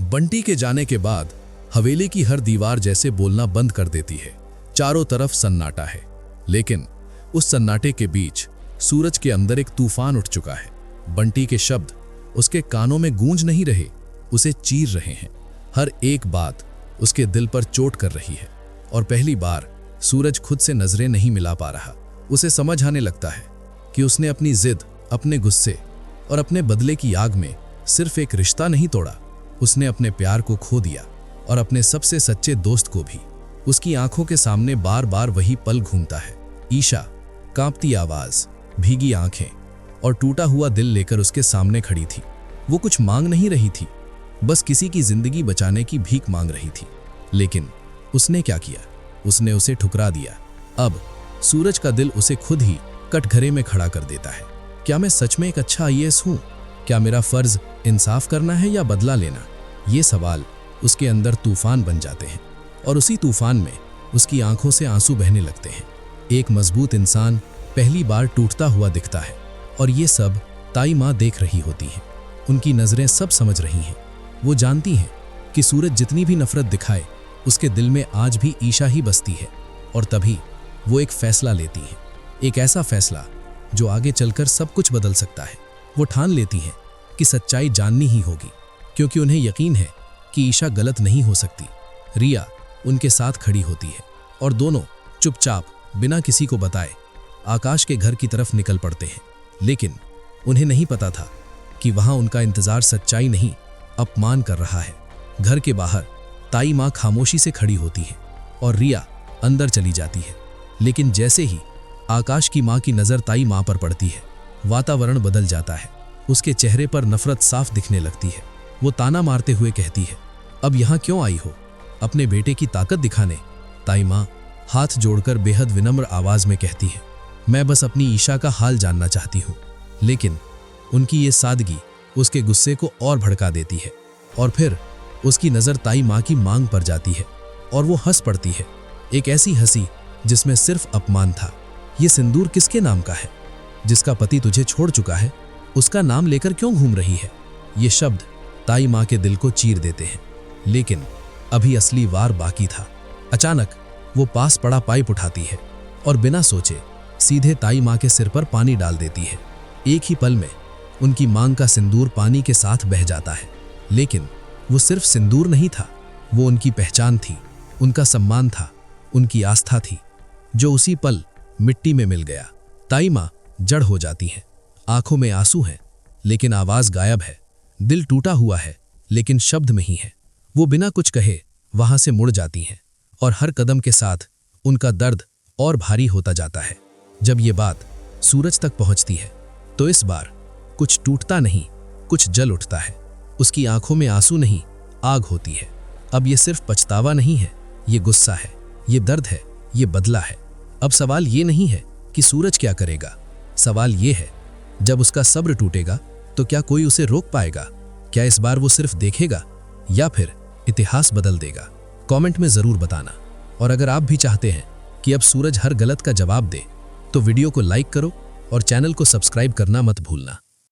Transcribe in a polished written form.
बंटी के जाने के बाद हवेली की हर दीवार जैसे बोलना बंद कर देती है। चारों तरफ सन्नाटा है, लेकिन उस सन्नाटे के बीच सूरज के अंदर एक तूफान उठ चुका है। बंटी के शब्द उसके कानों में गूंज नहीं रहे, उसे चीर रहे हैं। हर एक बात उसके दिल पर चोट कर रही है और पहली बार सूरज खुद से नजरें नहीं मिला पा रहा। उसे समझ आने लगता है कि उसने अपनी जिद, अपने गुस्से और अपने बदले की आग में सिर्फ एक रिश्ता नहीं तोड़ा, उसने अपने प्यार को खो दिया और अपने सबसे सच्चे दोस्त को भी। उसकी आंखों के सामने बार बार वही पल घूमता है। ईशा कांपती आवाज, भीगी आंखें और टूटा हुआ दिल लेकर उसके सामने खड़ी थी। वो कुछ मांग नहीं रही थी, बस किसी की जिंदगी बचाने की भीख मांग रही थी। लेकिन उसने क्या किया? उसने उसे ठुकरा दिया। अब सूरज का दिल उसे खुद ही कटघरे में खड़ा कर देता है। क्या मैं सच में एक अच्छा आईएएस हूं? क्या मेरा फर्ज इंसाफ करना है या बदला लेना? ये सवाल उसके अंदर तूफान बन जाते हैं और उसी तूफान में उसकी आंखों से आंसू बहने लगते हैं। एक मजबूत इंसान पहली बार टूटता हुआ दिखता है और ये सब ताई माँ देख रही होती हैं। उनकी नजरें सब समझ रही हैं। वो जानती हैं कि सूरज जितनी भी नफरत दिखाए, उसके दिल में आज भी ईशा ही बसती है। और तभी वो एक फैसला लेती हैं, एक ऐसा फैसला जो आगे चलकर सब कुछ बदल सकता है। वो ठान लेती हैं कि सच्चाई जाननी ही होगी, क्योंकि उन्हें यकीन है कि ईशा गलत नहीं हो सकती। रिया उनके साथ खड़ी होती है और दोनों चुपचाप बिना किसी को बताए आकाश के घर की तरफ निकल पड़ते हैं। लेकिन उन्हें नहीं पता था कि वहां उनका इंतजार सच्चाई नहीं, अपमान कर रहा है। घर के बाहर ताई माँ खामोशी से खड़ी होती है और रिया अंदर चली जाती है। लेकिन जैसे ही आकाश की माँ की नजर ताई माँ पर पड़ती है, वातावरण बदल जाता है। उसके चेहरे पर नफरत साफ दिखने लगती है। वो ताना मारते हुए कहती है, अब यहाँ क्यों आई हो? अपने बेटे की ताकत दिखाने? ताई माँ हाथ जोड़कर बेहद विनम्र आवाज में कहती है, मैं बस अपनी ईशा का हाल जानना चाहती हूँ। लेकिन उनकी ये सादगी उसके गुस्से को और भड़का देती है और फिर उसकी नज़र ताई माँ की मांग पर जाती है और वो हंस पड़ती है, एक ऐसी हंसी जिसमें सिर्फ अपमान था। ये सिंदूर किसके नाम का है? जिसका पति तुझे छोड़ चुका है, उसका नाम लेकर क्यों घूम रही है? ये शब्द ताई माँ के दिल को चीर देते हैं। लेकिन अभी असली वार बाकी था। अचानक वो पास पड़ा पाइप उठाती है और बिना सोचे सीधे ताई माँ के सिर पर पानी डाल देती है। एक ही पल में उनकी मांग का सिंदूर पानी के साथ बह जाता है। लेकिन वो सिर्फ सिंदूर नहीं था, वो उनकी पहचान थी, उनका सम्मान था, उनकी आस्था थी, जो उसी पल मिट्टी में मिल गया। ताई माँ जड़ हो जाती हैं, आंखों में आंसू हैं, लेकिन आवाज गायब है। दिल टूटा हुआ है, लेकिन शब्द में ही है। वो बिना कुछ कहे वहां से मुड़ जाती हैं और हर कदम के साथ उनका दर्द और भारी होता जाता है। जब ये बात सूरज तक पहुंचती है तो इस बार कुछ टूटता नहीं, कुछ जल उठता है। उसकी आंखों में आंसू नहीं, आग होती है। अब ये सिर्फ पछतावा नहीं है, ये गुस्सा है, ये दर्द है, ये बदला है। अब सवाल ये नहीं है कि सूरज क्या करेगा, सवाल ये है जब उसका सब्र टूटेगा तो क्या कोई उसे रोक पाएगा? क्या इस बार वो सिर्फ देखेगा या फिर इतिहास बदल देगा? कमेंट में जरूर बताना। और अगर आप भी चाहते हैं कि अब सूरज हर गलत का जवाब दे तो वीडियो को लाइक करो और चैनल को सब्सक्राइब करना मत भूलना।